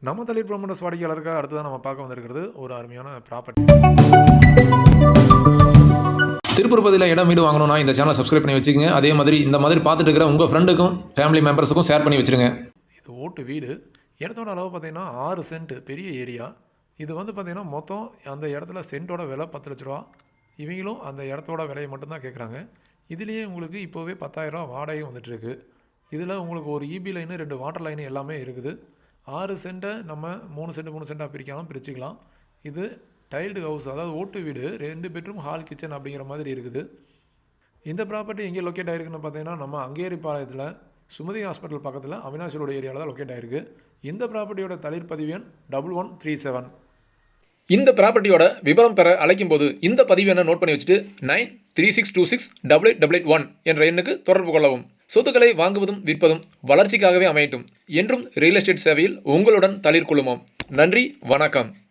நம்ம தளிர் ப்ரோமோட்டர்ஸ் வாடிக்கையாளருக்காக அடுத்ததான் நம்ம பார்க்க வந்திருக்கிறது ஒரு அருமையான ப்ராப்பர்ட்டி. திருப்பூர் இடம் வீடு வாங்கணும்னா இந்த சேனலை சப்ஸ்கிரைப் பண்ணி வச்சுக்கோங்க. அதே மாதிரி இந்த மாதிரி பார்த்துட்டு இருக்கிற உங்கள் ஃப்ரெண்டுக்கும் ஃபேமிலி மெம்பர்ஸுக்கும் ஷேர் பண்ணி வச்சுருங்க. இது ஓட்டு வீடு. இடத்தோட அளவு பார்த்தீங்கன்னா 6 சென்ட், பெரிய ஏரியா. இது வந்து பார்த்தீங்கன்னா மொத்தம் அந்த இடத்துல சென்ட்டோட விலை 10 லட்ச ரூபா. இவங்களும் அந்த இடத்தோட விலையை மட்டும்தான் கேட்குறாங்க. இதுலேயே உங்களுக்கு இப்போவே 10,000 ரூபா வாடகை வந்துட்டுருக்கு. இதில் உங்களுக்கு ஒரு இபி லைனு, 2 வாட்டர் லைனு எல்லாமே இருக்குது. 6 சென்ட்டை நம்ம 3 சென்ட் 3 சென்ட்டாக பிரிக்காமல் பிரிச்சுக்கலாம். இது டைல்டு ஹவுஸ், அதாவது ஓட்டு வீடு, 2 பெட்ரூம், ஹால், கிச்சன் அப்படிங்கிற மாதிரி இருக்குது. இந்த ப்ராப்பர்ட்டி எங்கே லொக்கேட் ஆகிருக்குன்னு பார்த்தீங்கன்னா நம்ம அங்கேரிப்பாளையத்தில் சுமதி ஹாஸ்பிட்டல் பக்கத்தில் அவினாஷ் ரோடு ஏரியாவில் தான் லொக்கேட் ஆகிருக்கு. இந்த ப்ராப்பர்ட்டியோட தளிர் பதிவு எண் 1137. இந்த ப்ராப்பர்ட்டியோட விவரம் பெற அழைக்கும் போது இந்த பதிவு எண்ணை நோட் பண்ணி வச்சுட்டு 9362688881 என்ற எண்ணுக்கு தொடர்பு கொள்ளவும். சொத்துக்களை வாங்குவதும் விற்பதும் வளர்ச்சிக்காகவே அமையட்டும். என்றும் ரியல் எஸ்டேட் சேவையில் உங்களுடன் தளிர் குழுமம். நன்றி, வணக்கம்.